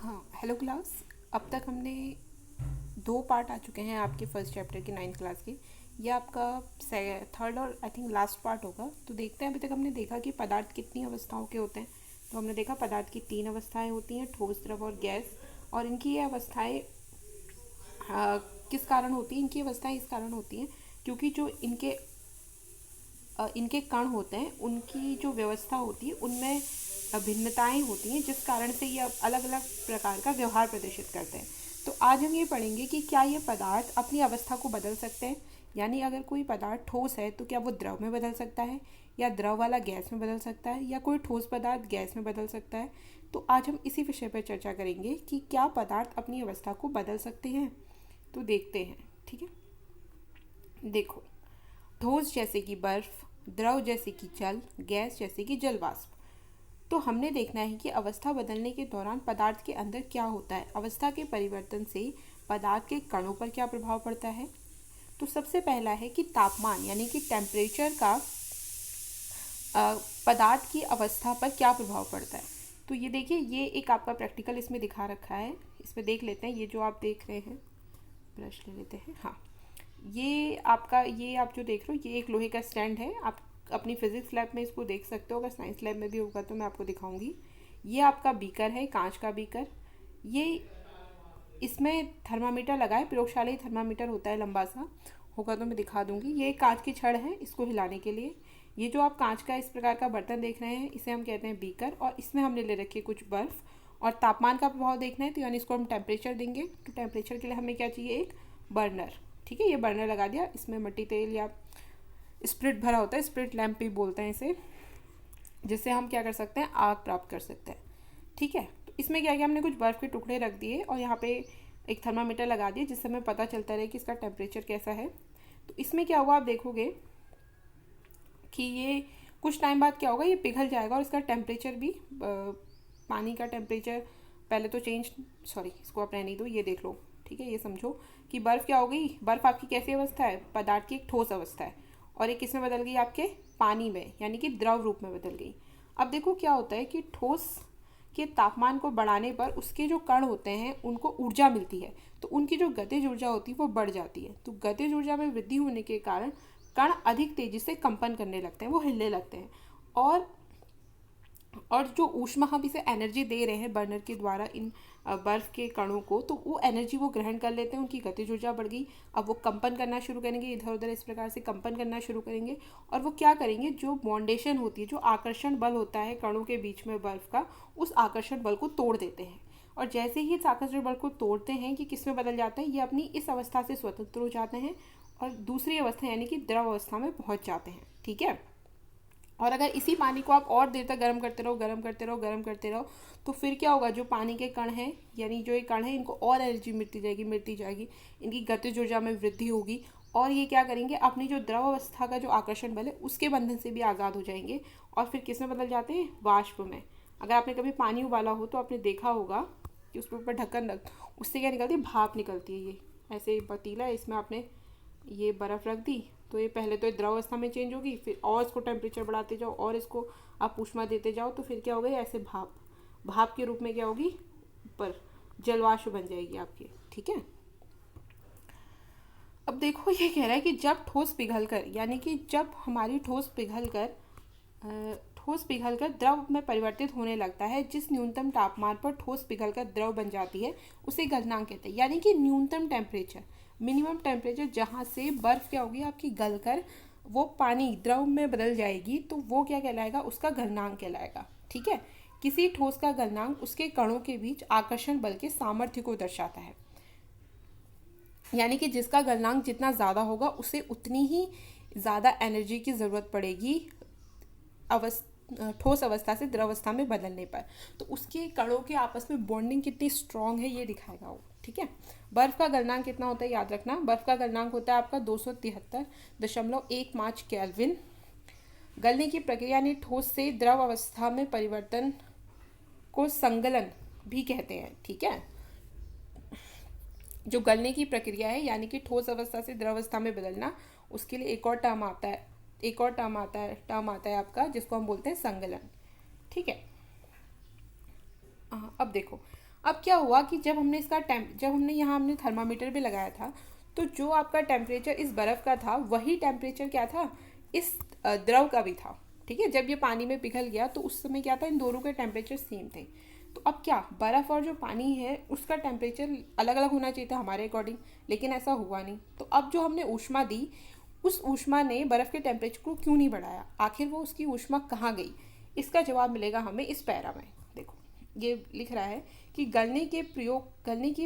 हाँ, hello class. अब तक हमने दो पार्ट आ चुके हैं आपके फर्स्ट चैप्टर के 9th क्लास के। ये आपका थर्ड और आई थिंक लास्ट पार्ट होगा। तो देखते हैं, अभी तक हमने देखा कि पदार्थ कितनी अवस्थाओं के होते हैं। तो हमने देखा पदार्थ की 3 अवस्थाएं होती हैं, ठोस, द्रव और गैस। और इनकी ये अवस्थाएं किस कारण होती हैं? इनकी अवस्थाएं इस कारण होती हैं क्योंकि जो इनके कण होते हैं उनकी जो व्यवस्था होती है उनमें भिन्नताएं होती हैं, जिस कारण से ये अलग अलग प्रकार का व्यवहार प्रदर्शित करते हैं। तो आज हम ये पढ़ेंगे कि क्या ये पदार्थ अपनी अवस्था को बदल सकते हैं। यानी अगर कोई पदार्थ ठोस है तो क्या वो द्रव में बदल सकता है, या द्रव वाला गैस में बदल सकता है, या कोई ठोस पदार्थ गैस में बदल सकता है। तो आज हम इसी विषय पर चर्चा करेंगे कि क्या पदार्थ अपनी अवस्था को बदल सकते हैं। तो देखते हैं, ठीक है। देखो, ठोस जैसे कि बर्फ, द्रव जैसे कि जल, गैस जैसे कि जल वाष्प। तो हमने देखना है कि अवस्था बदलने के दौरान पदार्थ के अंदर क्या होता है। अवस्था के परिवर्तन से पदार्थ के कणों पर क्या प्रभाव पड़ता है। तो सबसे पहला है कि तापमान यानी कि टेम्परेचर का पदार्थ की अवस्था पर क्या प्रभाव पड़ता है। तो ये देखिए, ये एक आपका प्रैक्टिकल इसमें दिखा रखा है। इसमें देख लेते हैं, ये जो आप देख रहे हैं, ब्रश ले लेते हैं। हाँ, ये आप जो देख रहे हो, ये एक लोहे का स्टैंड है। आप अपनी फिजिक्स लैब में इसको देख सकते हो, अगर साइंस लैब में भी होगा तो मैं आपको दिखाऊंगी। ये आपका बीकर है, कांच का बीकर। ये इसमें थर्मामीटर लगा है, प्रयोगशाला थर्मामीटर होता है, लंबा सा होगा तो मैं दिखा दूंगी। ये कांच की छड़ है, इसको हिलाने के लिए। ये जो आप कांच का इस प्रकार का बर्तन देख रहे हैं, इसे हम कहते हैं बीकर। और इसमें हमने ले रखी है कुछ बर्फ़। और तापमान का प्रभाव देखना है तो यानी इसको हम टेम्परेचर देंगे। तो टेम्परेचर के लिए हमें क्या चाहिए? एक बर्नर। ठीक है, ये बर्नर लगा दिया। इसमें मट्टी तेल या स्प्रिट भरा होता है, स्प्रिट लैंप भी बोलते हैं इसे, जिससे हम क्या कर सकते हैं? आग प्राप्त कर सकते हैं। ठीक है, तो इसमें क्या किया, हमने कुछ बर्फ़ के टुकड़े रख दिए और यहाँ पे एक थर्मामीटर लगा दिया, जिससे हमें पता चलता रहे कि इसका टेम्परेचर कैसा है। तो इसमें क्या हुआ, आप देखोगे कि ये कुछ टाइम बाद क्या होगा, ये पिघल जाएगा और इसका टेम्परेचर भी पानी का टेम्परेचर पहले तो चेंज, सॉरी इसको आप रहने दो, ये देख लो। ठीक है, ये समझो कि बर्फ़ क्या हो गई। बर्फ़ आपकी कैसी अवस्था है? पदार्थ की एक ठोस अवस्था है। और एक किस में बदल गई? आपके पानी में, यानी कि द्रव रूप में बदल गई। अब देखो क्या होता है कि ठोस के तापमान को बढ़ाने पर उसके जो कण होते हैं उनको ऊर्जा मिलती है। तो उनकी जो गतिज ऊर्जा होती है वो बढ़ जाती है। तो गतिज ऊर्जा में वृद्धि होने के कारण कण अधिक तेजी से कंपन करने लगते हैं, वो हिलने लगते हैं। और और जो ऊष्मा हम इसे एनर्जी दे रहे हैं बर्नर के द्वारा इन बर्फ़ के कणों को, तो वो एनर्जी वो ग्रहण कर लेते हैं, उनकी गतिज ऊर्जा बढ़ गई। अब वो कंपन करना शुरू करेंगे, इधर उधर इस प्रकार से कंपन करना शुरू करेंगे। और वो क्या करेंगे, जो बॉन्डेशन होती है, जो आकर्षण बल होता है कणों के बीच में बर्फ़ का, उस आकर्षण बल को तोड़ देते हैं। और जैसे ही इस आकर्षण बल को तोड़ते हैं, कि किस में बदल जाते हैं, ये अपनी इस अवस्था से स्वतंत्र हो जाते हैं और दूसरी अवस्था यानी कि द्रव अवस्था में पहुंच जाते हैं। ठीक है, और अगर इसी पानी को आप और देर तक गर्म करते रहो, गर्म करते रहो, गर्म करते रहो, तो फिर क्या होगा, जो पानी के कण हैं, यानी जो ये कण हैं, इनको और एनर्जी मिलती जाएगी, मिलती जाएगी। इनकी गतिज ऊर्जा में वृद्धि होगी। और ये क्या करेंगे, अपनी जो द्रव अवस्था का जो आकर्षण बल है उसके बंधन से भी आज़ाद हो जाएंगे। और फिर किस में बदल जाते हैं? वाष्प में। अगर आपने कभी पानी उबाला हो तो आपने देखा होगा कि उसके ऊपर ढक्कन रख, उससे क्या निकलती है? भाप निकलती है। ये ऐसे पतीला है, इसमें आपने ये बर्फ़ रख दी, तो ये पहले तो द्रव अवस्था में चेंज होगी, फिर और इसको टेम्परेचर बढ़ाते जाओ और इसको आप ऊष्मा देते जाओ, तो फिर क्या होगा, ऐसे भाप भाप के रूप में क्या होगी, ऊपर जलवाष्प बन जाएगी आपकी। ठीक है, अब देखो ये कह रहा है कि जब ठोस पिघल कर, यानी कि जब हमारी ठोस पिघलकर द्रव में परिवर्तित होने लगता है, जिस न्यूनतम तापमान पर ठोस पिघलकर द्रव बन जाती है उसे गलनांक कहते हैं। यानी कि न्यूनतम टेम्परेचर, मिनिमम टेम्परेचर, जहाँ से बर्फ़ क्या होगी आपकी गलकर वो पानी द्रव में बदल जाएगी, तो वो क्या कहलाएगा? उसका गलनांक कहलाएगा। ठीक है, किसी ठोस का गलनांक उसके कणों के बीच आकर्षण बल के सामर्थ्य को दर्शाता है। यानी कि जिसका गलनांक जितना ज़्यादा होगा उसे उतनी ही ज़्यादा एनर्जी की ज़रूरत पड़ेगी ठोस अवस्था से द्रव अवस्था में बदलने पर। तो उसके कणों के आपस में बॉन्डिंग कितनी स्ट्रांग है ये दिखाएगा वो। ठीक है, बर्फ़ का गलनांक कितना होता है याद रखना। बर्फ़ का गलनांक होता है आपका 273.15 केल्विन। गलने की प्रक्रिया यानी ठोस से द्रव अवस्था में परिवर्तन को संगलन भी कहते हैं। ठीक है, जो गलने की प्रक्रिया है यानी कि ठोस अवस्था से द्रव अवस्था में बदलना, उसके लिए एक और टर्म आता है, टर्म आता है आपका, जिसको हम बोलते हैं संगलन। ठीक है, अब देखो, अब क्या हुआ कि जब हमने यहाँ हमने थर्मामीटर भी लगाया था, तो जो आपका टेम्परेचर इस बर्फ़ का था वही टेम्परेचर क्या था, इस द्रव का भी था। ठीक है, जब ये पानी में पिघल गया तो उस समय क्या था, इन दोनों के टेम्परेचर सेम थे। तो अब क्या, बर्फ़ और जो पानी है उसका टेम्परेचर अलग अलग होना चाहिए था हमारे अकॉर्डिंग, लेकिन ऐसा हुआ नहीं। तो अब जो हमने ऊष्मा दी, उस ऊष्मा ने बर्फ़ के टेम्परेचर को क्यों नहीं बढ़ाया, आखिर वो उसकी ऊष्मा कहाँ गई? इसका जवाब मिलेगा हमें इस पैरा में। देखो ये लिख रहा है कि गलने की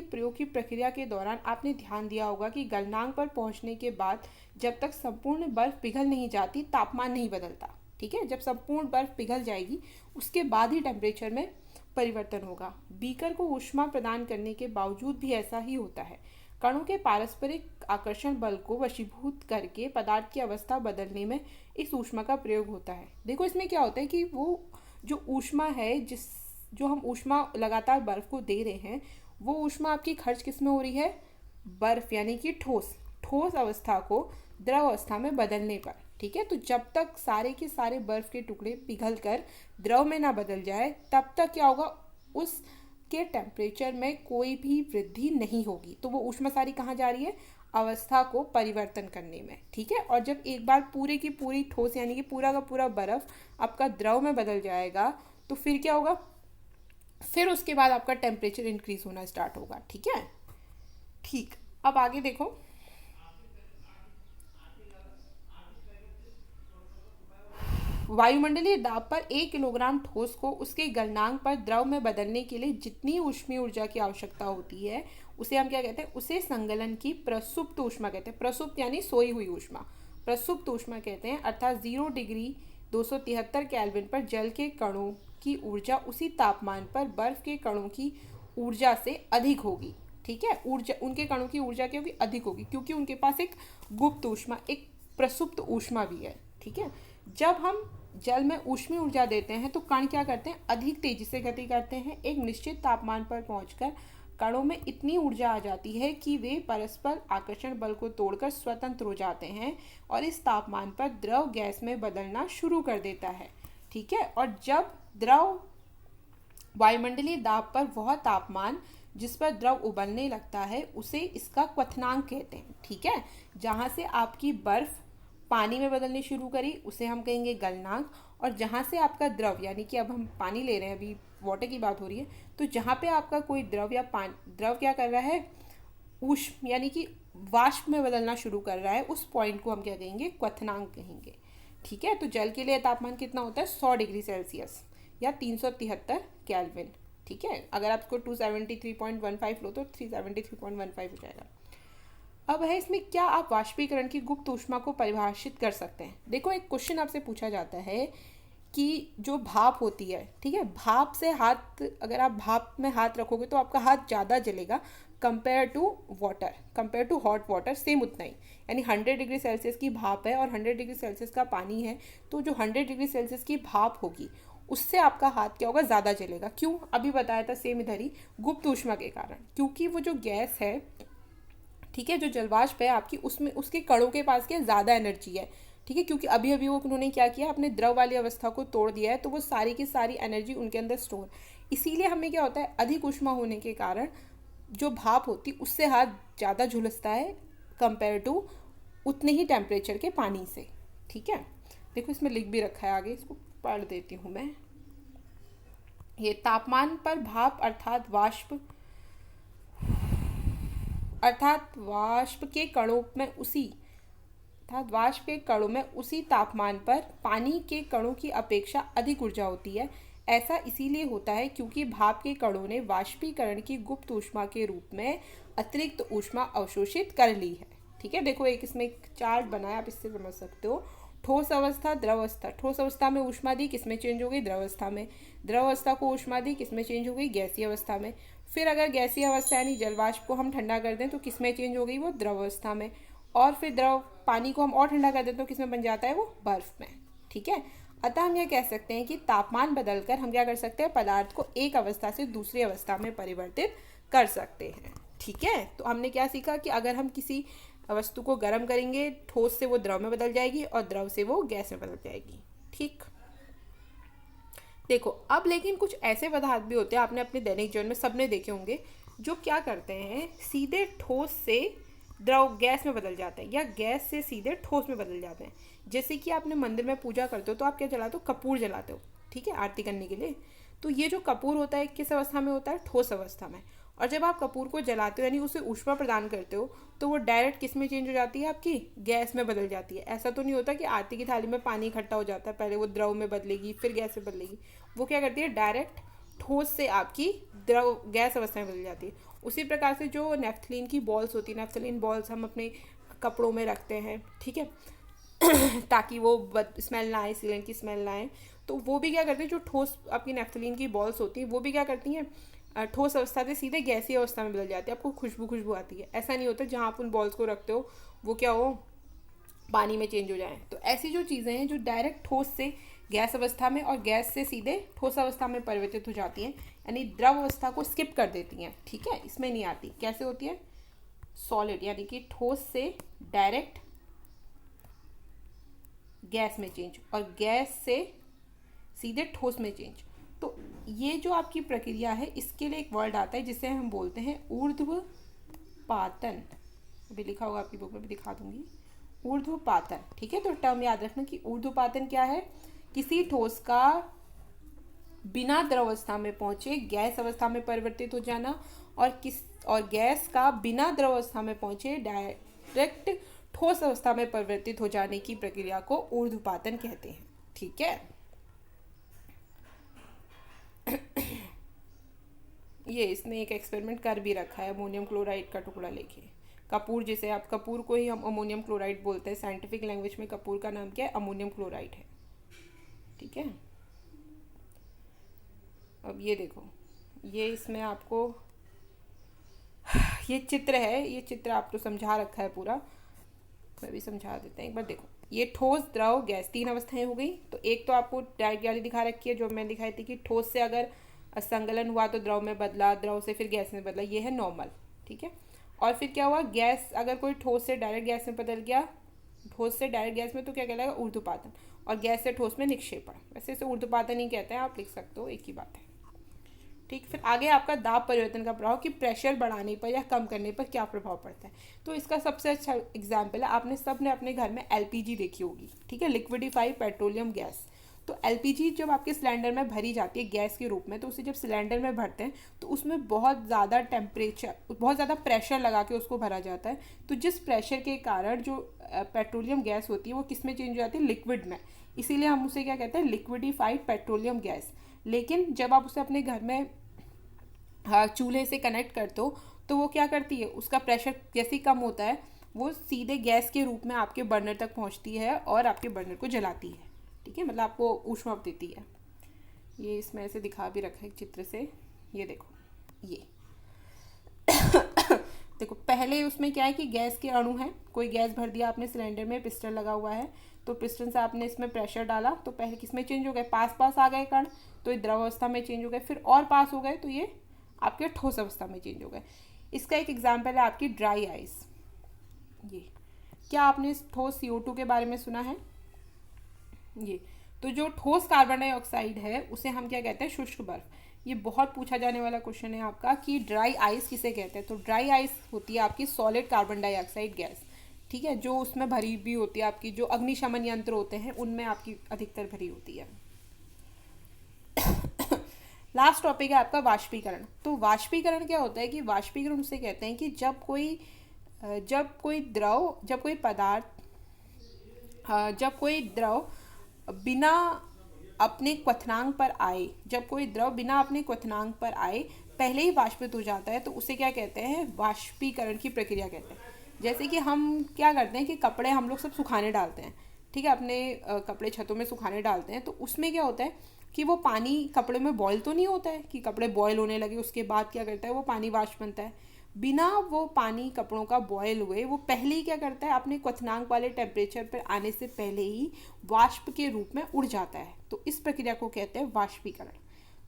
प्रयोग की प्रक्रिया के दौरान आपने ध्यान दिया होगा कि गलनांक पर पहुंचने के बाद जब तक संपूर्ण बर्फ पिघल नहीं जाती तापमान नहीं बदलता। ठीक है, जब संपूर्ण बर्फ पिघल जाएगी उसके बाद ही टेम्परेचर में परिवर्तन होगा। बीकर को ऊष्मा प्रदान करने के बावजूद भी ऐसा ही होता है। कणों के पारस्परिक आकर्षण बल को वशीभूत करके पदार्थ की अवस्था बदलने में इस ऊष्मा का प्रयोग होता है। देखो इसमें क्या होता है कि वो जो ऊष्मा है, जो हम ऊष्मा लगातार बर्फ को दे रहे हैं, वो ऊष्मा आपकी खर्च किस में हो रही है, बर्फ यानी कि ठोस अवस्था को द्रव अवस्था में बदलने पर। ठीक है, तो जब तक सारे के सारे बर्फ के टुकड़े पिघल कर द्रव में ना बदल जाए तब तक क्या होगा, उस के टेम्परेचर में कोई भी वृद्धि नहीं होगी। तो वो ऊष्मा सारी कहाँ जा रही है, अवस्था को परिवर्तन करने में। ठीक है, और जब एक बार पूरी की पूरी ठोस यानी कि पूरा का पूरा बर्फ आपका द्रव में बदल जाएगा तो फिर क्या होगा, फिर उसके बाद आपका टेम्परेचर इंक्रीज होना स्टार्ट होगा। ठीक है, ठीक। अब आगे देखो, वायुमंडलीय दाब पर 1 किलोग्राम ठोस को उसके गलनांक पर द्रव में बदलने के लिए जितनी ऊष्मीय ऊर्जा की आवश्यकता होती है उसे हम क्या कहते हैं, उसे संगलन की प्रसुप्त ऊष्मा कहते हैं। प्रसुप्त यानी सोई हुई ऊष्मा, प्रसुप्त ऊष्मा कहते हैं। अर्थात 0 डिग्री 273 केल्विन पर जल के कणों की ऊर्जा उसी तापमान पर बर्फ के कणों की ऊर्जा से अधिक होगी। ठीक है, ऊर्जा उनके कणों की ऊर्जा क्या होगी, अधिक होगी, क्योंकि उनके पास एक गुप्त ऊष्मा, एक प्रसुप्त ऊष्मा भी है। ठीक है, जब हम जल में ऊष्मीय ऊर्जा देते हैं तो कण क्या करते हैं, अधिक तेजी से गति करते हैं। एक निश्चित तापमान पर पहुंचकर कणों में इतनी ऊर्जा आ जाती है कि वे परस्पर आकर्षण बल को तोड़कर स्वतंत्र हो जाते हैं और इस तापमान पर द्रव गैस में बदलना शुरू कर देता है। ठीक है, और जब द्रव वायुमंडलीय दाब पर वह तापमान जिस पर द्रव उबलने लगता है उसे इसका क्वथनांक कहते हैं। ठीक है, जहाँ से आपकी बर्फ पानी में बदलनी शुरू करी उसे हम कहेंगे गलनांक, और जहाँ से आपका द्रव यानी कि अब हम पानी ले रहे हैं, अभी वाटर की बात हो रही है, तो जहाँ पे आपका कोई द्रव या द्रव क्या कर रहा है, ऊष्म यानी कि वाष्प में बदलना शुरू कर रहा है, उस पॉइंट को हम क्या कहेंगे, क्वथनांक कहेंगे। ठीक है, तो जल के लिए तापमान कितना होता है, 100 डिग्री सेल्सियस या 373 केल्विन। ठीक है, अगर आपको 273.15 लो तो 373.15 हो जाएगा। अब है इसमें क्या आप वाष्पीकरण की गुप्त ऊष्मा को परिभाषित कर सकते हैं। देखो एक क्वेश्चन आपसे पूछा जाता है कि जो भाप होती है, ठीक है, भाप से हाथ, अगर आप भाप में हाथ रखोगे तो आपका हाथ ज़्यादा जलेगा compare to water, compare to hot water, same उतना ही। यानी 100 डिग्री सेल्सियस की भाप है और 100 डिग्री सेल्सियस का पानी है, तो जो 100 डिग्री सेल्सियस की भाप होगी उससे आपका हाथ क्या होगा, ज़्यादा जलेगा। क्यों, अभी बताया था सेम इधर ही, गुप्त ऊष्मा के कारण। क्योंकि वो जो गैस है, ठीक है, जो जलवाष्प है आपकी, उसमें उसके कणों के पास क्या ज़्यादा एनर्जी है। ठीक है, क्योंकि अभी अभी वो उन्होंने क्या किया, अपने द्रव वाली अवस्था को तोड़ दिया है, तो वो सारी की सारी एनर्जी उनके अंदर स्टोर। इसीलिए हमें क्या होता है, अधिक ऊष्मा होने के कारण जो भाप होती उससे हाथ ज़्यादा झुलसता है कंपेयर टू उतने ही टेम्परेचर के पानी से। ठीक है, देखो इसमें लिख भी रखा है आगे, इसको पढ़ देती हूँ मैं। ये तापमान पर भाप अर्थात वाष्प के कणों में उसी तापमान पर पानी के कणों की अपेक्षा अधिक ऊर्जा होती है। ऐसा इसीलिए होता है क्योंकि भाप के कणों ने वाष्पीकरण की गुप्त ऊष्मा के रूप में अतिरिक्त ऊष्मा अवशोषित कर ली है। ठीक है, देखो एक इसमें एक चार्ट बनाया, आप इससे समझ सकते हो। ठोस अवस्था, द्रव अवस्था। ठोस अवस्था में ऊष्मा दी, किसमें चेंज हो गई, द्रव अवस्था में। द्रव अवस्था को ऊष्मा दी, किसमें चेंज हो गई, गैसीय अवस्था में। फिर अगर गैसीय अवस्था यानी जलवाष्प को हम ठंडा कर दें तो किसमें चेंज हो गई, वो द्रव अवस्था में। और फिर द्रव पानी को हम और ठंडा कर दें तो किसमें बन जाता है, वो बर्फ में। ठीक है, अतः हम यह कह सकते हैं कि तापमान बदलकर हम क्या कर सकते हैं, पदार्थ को एक अवस्था से दूसरी अवस्था में परिवर्तित कर सकते हैं। ठीक है, तो हमने क्या सीखा कि अगर हम किसी वस्तु को गर्म करेंगे, ठोस से वो द्रव में बदल जाएगी और द्रव से वो गैस में बदल जाएगी। ठीक, देखो अब लेकिन कुछ ऐसे पदार्थ भी होते हैं, आपने अपने दैनिक जीवन में सबने देखे होंगे, जो क्या करते हैं, सीधे ठोस से द्रव गैस में बदल जाते हैं या गैस से सीधे ठोस में बदल जाते हैं। जैसे कि आपने मंदिर में पूजा करते हो तो आप क्या जलाते हो, कपूर जलाते हो, ठीक है, आरती करने के लिए। तो ये जो कपूर होता है किस अवस्था में होता है, ठोस अवस्था में। और जब आप कपूर को जलाते हो यानी उसे ऊष्मा प्रदान करते हो तो वो डायरेक्ट किस में चेंज हो जाती है, आपकी गैस में बदल जाती है। ऐसा तो नहीं होता कि आरती की थाली में पानी इकट्ठा हो जाता है, पहले वो द्रव में बदलेगी फिर गैस में बदलेगी। वो क्या करती है, डायरेक्ट ठोस से आपकी द्रव गैस अवस्था में बदल जाती है। उसी प्रकार से जो नेफ्थलीन की बॉल्स होती है, नेफ्थलीन बॉल्स हम अपने कपड़ों में रखते हैं, ठीक है, ताकि वो स्मेल ना आए, सीलन की स्मेल ना आए। तो वो भी क्या करती है, जो ठोस आपकी नेफ्थलीन की बॉल्स होती हैं वो भी क्या करती हैं, ठोस अवस्था से सीधे गैसीय अवस्था में बदल जाती है। आपको खुशबू आती है। ऐसा नहीं होता जहाँ आप उन बॉल्स को रखते हो वो क्या हो, पानी में चेंज हो जाए। तो ऐसी जो चीज़ें हैं जो डायरेक्ट ठोस से गैस अवस्था में और गैस से सीधे ठोस अवस्था में परिवर्तित हो जाती हैं, यानी द्रव अवस्था को स्किप कर देती हैं, ठीक है, इसमें नहीं आती। कैसे होती है, सॉलिड यानी कि ठोस से डायरेक्ट गैस में चेंज और गैस से सीधे ठोस में चेंज। तो ये जो आपकी प्रक्रिया है इसके लिए एक वर्ड आता है जिसे हम बोलते हैं ऊर्ध्वपातन। अभी लिखा होगा आपकी बुक में, भी दिखा दूंगी, ऊर्ध्वपातन, ठीक है। तो टर्म याद रखना कि ऊर्ध्वपातन क्या है, किसी ठोस का बिना द्रव अवस्था में पहुंचे गैस अवस्था में परिवर्तित हो जाना, और गैस का बिना द्रव अवस्था में पहुंचे डायरेक्ट ठोस अवस्था में परिवर्तित हो जाने की प्रक्रिया को ऊर्ध्वपातन कहते हैं, ठीक है। ये इसने एक एक्सपेरिमेंट कर भी रखा है, अमोनियम क्लोराइड का टुकड़ा लेके, कपूर, जिसे आप कपूर को ही हम अमोनियम क्लोराइड बोलते हैं, साइंटिफिक लैंग्वेज में कपूर का नाम क्या है, अमोनियम क्लोराइड है, ठीक है। अब ये देखो, ये इसमें आपको ये चित्र है, ये चित्र आपको समझा रखा है पूरा, मैं भी समझा देते हैं एक बार। देखो ये ठोस द्रव गैस तीन अवस्थाएं हो गई। तो एक तो आपको डायरेक्ट वाली दिखा रखी है जो मैंने दिखाई थी कि ठोस से अगर संगलन हुआ तो द्रव में बदला, द्रव से फिर गैस में बदला, ये है नॉर्मल, ठीक है। और फिर क्या हुआ, गैस अगर कोई ठोस से डायरेक्ट गैस में बदल गया, ठोस से डायरेक्ट गैस में, तो क्या कहलाएगा, ऊर्ध्वपातन। और गैस से ठोस में निक्षेपण, वैसे इसे ऊर्ध्वपातन ही कहते हैं, आप लिख सकते हो, एक ही बात है, ठीक। फिर आगे आपका दाब परिवर्तन का प्रभाव, कि प्रेशर बढ़ाने पर या कम करने पर क्या प्रभाव पड़ता है। तो इसका सबसे अच्छा एग्जाम्पल है, आपने सब ने अपने घर में एलपीजी देखी होगी, ठीक है, लिक्विडिफाइड पेट्रोलियम गैस। तो एलपीजी जब आपके सिलेंडर में भरी जाती है गैस के रूप में, तो उसे जब सिलेंडर में भरते हैं तो उसमें बहुत ज़्यादा टेम्परेचर, बहुत ज़्यादा प्रेशर लगा के उसको भरा जाता है। तो जिस प्रेशर के कारण जो पेट्रोलियम गैस होती है वो किस में चेंज हो जाती है, लिक्विड में। इसीलिए हम उसे क्या कहते हैं, लिक्विडिफाइड पेट्रोलियम गैस। लेकिन जब आप उसे अपने घर में चूल्हे से कनेक्ट करते हो तो वो क्या करती है, उसका प्रेशर जैसे ही कम होता है वो सीधे गैस के रूप में आपके बर्नर तक पहुंचती है और आपके बर्नर को जलाती है, ठीक है, मतलब आपको ऊष्मा देती है। ये इसमें ऐसे दिखा भी रखा है चित्र से, ये देखो, ये देखो पहले उसमें क्या है कि गैस के अणु हैं, कोई गैस भर दिया आपने सिलेंडर में, पिस्टन लगा हुआ है, तो पिस्टन से आपने इसमें प्रेशर डाला तो पहले किस में चेंज हो गए, पास आ गए कण, तो ये द्रव अवस्था में चेंज हो गए, फिर और पास हो गए तो ये आपके ठोस अवस्था में चेंज हो गए। इसका एक एग्जाम्पल है आपकी ड्राई आइस। ये क्या आपने इस ठोस CO2 के बारे में सुना है, ये तो जो ठोस कार्बन डाइऑक्साइड है उसे हम क्या कहते हैं, शुष्क बर्फ। ये बहुत पूछा जाने वाला क्वेश्चन है आपका कि ड्राई आइस किसे कहते हैं। तो ड्राई आइस होती है आपकी सॉलिड कार्बन डाइऑक्साइड गैस, ठीक है, जो उसमें भरी भी होती है, आपकी जो अग्निशमन यंत्र होते हैं उनमें आपकी अधिकतर भरी होती है। लास्ट टॉपिक है आपका वाष्पीकरण। तो वाष्पीकरण क्या होता है कि वाष्पीकरण उसे कहते हैं कि जब कोई द्रव बिना अपने क्वथनांक पर आए पहले ही वाष्पित हो जाता है, तो उसे क्या कहते हैं, वाष्पीकरण की प्रक्रिया कहते हैं। जैसे कि हम क्या करते हैं कि कपड़े हम लोग सब सुखाने डालते हैं, ठीक है, अपने कपड़े छतों में सुखाने डालते हैं, तो उसमें क्या होता है कि वो पानी कपड़े में बॉयल तो नहीं होता है कि कपड़े बॉयल होने लगे उसके बाद क्या करता है वो पानी वाष्प बनता है। बिना वो पानी कपड़ों का बॉयल हुए वो पहले ही क्या करता है, अपने क्वथनांक वाले टेम्परेचर पर आने से पहले ही वाष्प के रूप में उड़ जाता है। तो इस प्रक्रिया को कहते हैं वाष्पीकरण।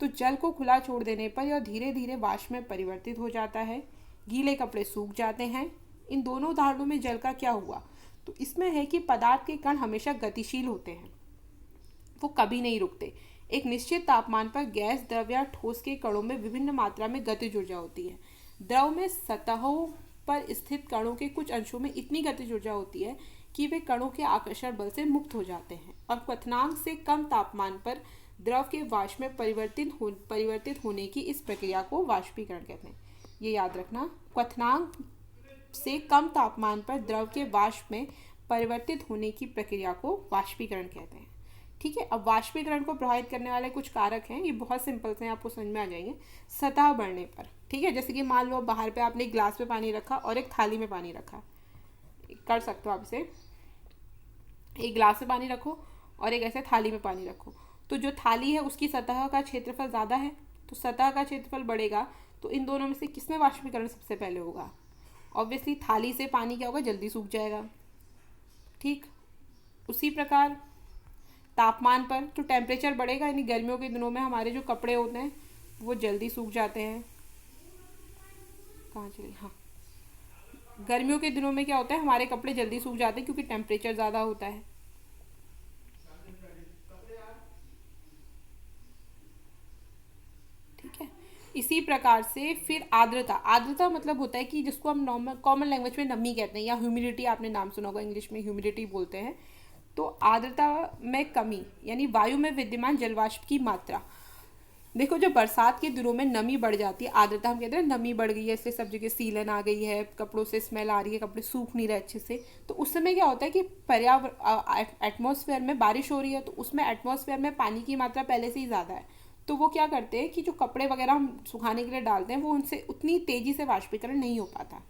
तो जल को खुला छोड़ देने पर यह धीरे धीरे वाष्प में परिवर्तित हो जाता है, गीले कपड़े सूख जाते हैं। इन दोनों उदाहरणों में जल का क्या हुआ, तो इसमें है कि पदार्थ के कण हमेशा गतिशील होते हैं, वो कभी नहीं रुकते। एक निश्चित तापमान पर गैस, द्रव या ठोस के कणों में विभिन्न मात्रा में गतिज ऊर्जा होती है। द्रव में सतहों पर स्थित कणों के कुछ अंशों में इतनी गतिज ऊर्जा होती है कि वे कणों के आकर्षण बल से मुक्त हो जाते हैं और क्वथनांक से कम तापमान पर द्रव के वाष्प में परिवर्तित होने की इस प्रक्रिया को वाष्पीकरण कहते हैं। ये याद रखना, क्वथनांक से कम तापमान पर द्रव के वाष्प में परिवर्तित होने की प्रक्रिया को वाष्पीकरण कहते हैं। ठीक है, अब वाष्पीकरण को प्रभावित करने वाले कुछ कारक हैं, ये बहुत सिंपल से आपको समझ में आ जाएंगे। सतह बढ़ने पर, ठीक है, जैसे कि मान लो बाहर पे आपने एक गिलास में पानी रखा और एक थाली में पानी रखा, कर सकते हो आप इसे, एक गिलास में पानी रखो और एक ऐसे थाली में पानी रखो, तो जो थाली है उसकी सतह का क्षेत्रफल ज़्यादा है, तो सतह का क्षेत्रफल बढ़ेगा, तो इन दोनों में से किसमें वाष्पीकरण सबसे पहले होगा? ऑब्वियसली थाली से पानी क्या होगा, जल्दी सूख जाएगा। ठीक, उसी प्रकार तापमान पर तो टेम्परेचर बढ़ेगा, यानी गर्मियों के दिनों में हमारे जो कपड़े होते हैं वो जल्दी सूख जाते हैं। कहाँ चले, हाँ, गर्मियों के दिनों में क्या होता है, हमारे कपड़े जल्दी सूख जाते हैं क्योंकि टेम्परेचर ज़्यादा होता है। ठीक है, इसी प्रकार से फिर आर्द्रता। आर्द्रता मतलब होता है कि जिसको हम नॉर्मल कॉमन लैंग्वेज में नमी कहते हैं, या ह्यूमिडिटी, आपने नाम सुना होगा, इंग्लिश में ह्यूमिडिटी बोलते हैं। तो आर्द्रता में कमी यानी वायु में विद्यमान जलवाष्प की मात्रा। देखो, जब बरसात के दिनों में नमी बढ़ जाती है, आर्द्रता हम कहते हैं नमी बढ़ गई है, इसलिए सब जगह सीलन आ गई है, कपड़ों से स्मेल आ रही है, कपड़े सूख नहीं रहे अच्छे से, तो उस समय क्या होता है कि एटमॉस्फेयर में बारिश हो रही है, तो उसमें एटमॉस्फेयर में पानी की मात्रा पहले से ही ज़्यादा है, तो वो क्या करते हैं कि जो कपड़े वगैरह हम सुखाने के लिए डालते हैं वो उनसे उतनी तेज़ी से वाष्पीकरण नहीं हो पाता।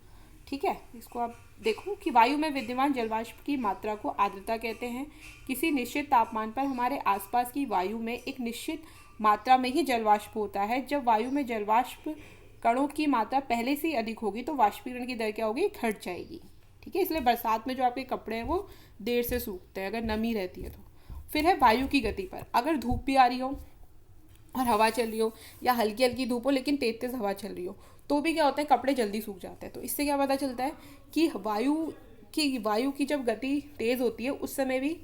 ठीक है, इसको आप देखो कि वायु में विद्यमान जलवाष्प की मात्रा को आर्द्रता कहते हैं। किसी निश्चित तापमान पर हमारे आसपास की वायु में एक निश्चित मात्रा में ही जलवाष्प होता है। जब वायु में जलवाष्प कणों की मात्रा पहले से ही अधिक होगी तो वाष्पीकरण की दर क्या होगी, घट जाएगी। ठीक है, इसलिए बरसात में जो आपके कपड़े हैं वो देर से सूखते हैं अगर नमी रहती है तो। फिर है वायु की गति पर। अगर धूप भी आ रही हो और हवा चल रही हो, या हल्की हल्की धूप हो लेकिन तेज तेज हवा चल रही हो, तो भी क्या होता है, कपड़े जल्दी सूख जाते हैं। तो इससे क्या पता चलता है कि वायु की जब गति तेज़ होती है उस समय भी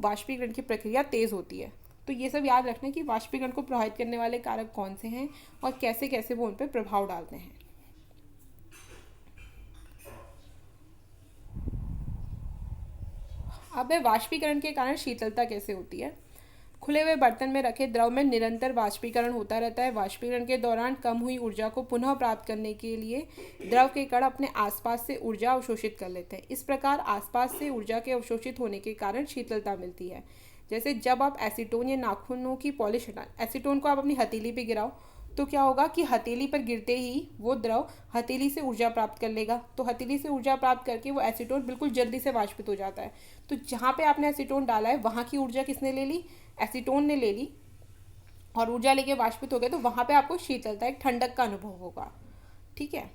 वाष्पीकरण की प्रक्रिया तेज़ होती है। तो ये सब याद रखना कि वाष्पीकरण को प्रभावित करने वाले कारक कौन से हैं और कैसे कैसे वो उन पर प्रभाव डालते हैं। अब है वाष्पीकरण के कारण शीतलता कैसे होती है। खुले हुए बर्तन में रखे द्रव में निरंतर वाष्पीकरण होता रहता है। वाष्पीकरण के दौरान कम हुई ऊर्जा को पुनः प्राप्त करने के लिए द्रव के कण अपने आसपास से ऊर्जा अवशोषित कर लेते हैं। इस प्रकार आसपास से ऊर्जा के अवशोषित होने के कारण शीतलता मिलती है। जैसे जब आप एसीटोन या नाखूनों की पॉलिश हटा, एसीटोन को आप अपनी हथेली पे गिराओ तो क्या होगा कि हथेली पर गिरते ही वो द्रव हथेली से ऊर्जा प्राप्त कर लेगा, तो हथेली से ऊर्जा प्राप्त करके वो एसीटोन बिल्कुल जल्दी से वाष्पित हो जाता है। तो जहाँ पे आपने एसीटोन डाला है वहाँ की ऊर्जा किसने ले ली, एसीटोन ने ले ली, और ऊर्जा लेके वाष्पित हो गए, तो वहाँ पे आपको शीतलता, एक ठंडक का अनुभव होगा। ठीक है,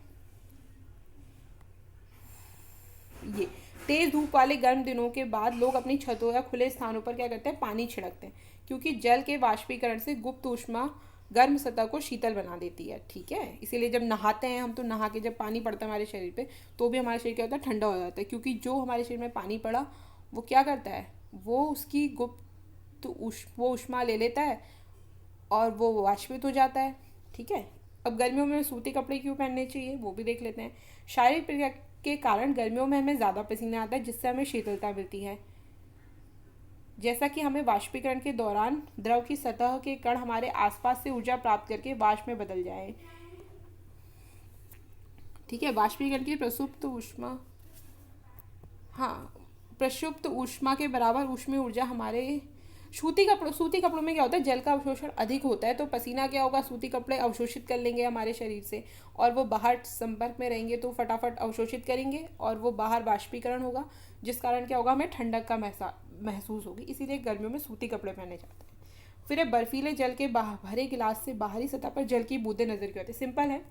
ये तेज धूप वाले गर्म दिनों के बाद लोग अपनी छतों या खुले स्थानों पर क्या करते हैं, पानी छिड़कते हैं, क्योंकि जल के वाष्पीकरण से गुप्त ऊष्मा गर्म सतह को शीतल बना देती है। ठीक है, इसीलिए जब नहाते हैं हम, तो नहा के जब पानी पड़ता है हमारे शरीर पे तो भी हमारा शरीर क्या होता है, ठंडा हो जाता है, क्योंकि जो हमारे शरीर में पानी पड़ा वो क्या करता है, वो उसकी गुप्त वो ऊष्मा ले लेता है और वो वाष्पित हो जाता है। ठीक है, अब गर्मियों में सूती कपड़े क्यों पहनने चाहिए वो भी देख लेते हैं। शारीरिक प्रक्रिया के कारण गर्मियों में हमें ज़्यादा पसीना आता है, जिससे हमें शीतलता मिलती है। जैसा कि हमें वाष्पीकरण के दौरान द्रव की सतह के कण हमारे आसपास से ऊर्जा प्राप्त करके वाष्प में बदल जाए। ठीक है, वाष्पीकरण की प्रसुप्त ऊष्मा, हाँ, प्रसुप्त ऊष्मा के बराबर ऊष्मीय ऊर्जा हमारे सूती कपड़ों में क्या होता है, जल का अवशोषण अधिक होता है, तो पसीना क्या होगा, सूती कपड़े अवशोषित कर लेंगे हमारे शरीर से, और वो बाहर संपर्क में रहेंगे तो फटाफट अवशोषित करेंगे और वो बाहर वाष्पीकरण होगा, जिस कारण क्या होगा, हमें ठंडक का महसूस होगी। इसीलिए गर्मियों में सूती कपड़े पहने जाते हैं। फिर बर्फीले जल के भरे गिलास से बाहरी सतह पर जल की बूंदें नजर की होती है। सिंपल है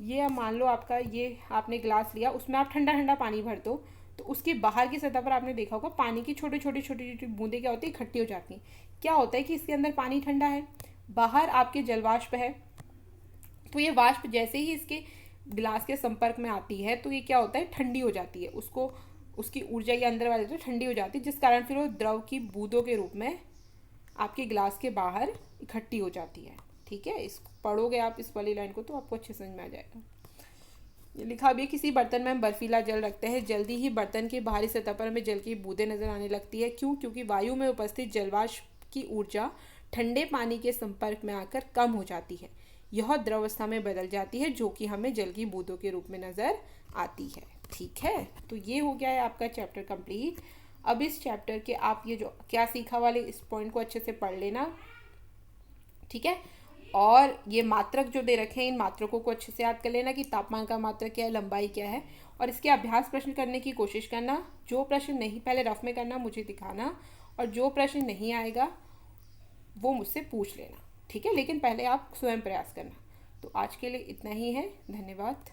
ये, अब मान लो आपका ये आपने गिलास लिया, उसमें आप ठंडा ठंडा पानी भर दो, तो उसकी बाहर की सतह पर आपने देखा होगा पानी की छोटी छोटी बूंदें क्या होती है, इकट्ठी हो जाती हैं। क्या होता है कि इसके अंदर पानी ठंडा है, बाहर आपके जलवाष्प है, तो ये वाष्प जैसे ही इसके गिलास के संपर्क में आती है तो ये क्या होता है, ठंडी हो जाती है, उसकी ऊर्जा ये अंदर वाले तो ठंडी हो जाती है, जिस कारण फिर वो द्रव की बूंदों के रूप में आपके ग्लास के बाहर इकट्ठी हो जाती है। ठीक है, इस पढ़ोगे आप इस वाली लाइन को तो आपको अच्छे समझ में आ जाएगा। ये लिखा भी है, किसी बर्तन में हम बर्फीला जल रखते हैं, जल्दी ही बर्तन की बाहरी सतह पर हमें जल की बूंदें नजर आने लगती है। क्यों? क्योंकि वायु में उपस्थित जलवाष्प की ऊर्जा ठंडे पानी के संपर्क में आकर कम हो जाती है, यह द्रवस्था में बदल जाती है, जो कि हमें जल की बूंदों के रूप में नजर आती है। ठीक है, तो ये हो गया है आपका चैप्टर कंप्लीट। अब इस चैप्टर के आप ये जो क्या सीखा वाले इस पॉइंट को अच्छे से पढ़ लेना। ठीक है, और ये मात्रक जो दे रखे हैं, इन मात्रकों को अच्छे से याद कर लेना कि तापमान का मात्रक क्या है, लंबाई क्या है, और इसके अभ्यास प्रश्न करने की कोशिश करना। जो प्रश्न नहीं, पहले रफ में करना, मुझे दिखाना, और जो प्रश्न नहीं आएगा वो मुझसे पूछ लेना। ठीक है, लेकिन पहले आप स्वयं प्रयास करना। तो आज के लिए इतना ही है, धन्यवाद।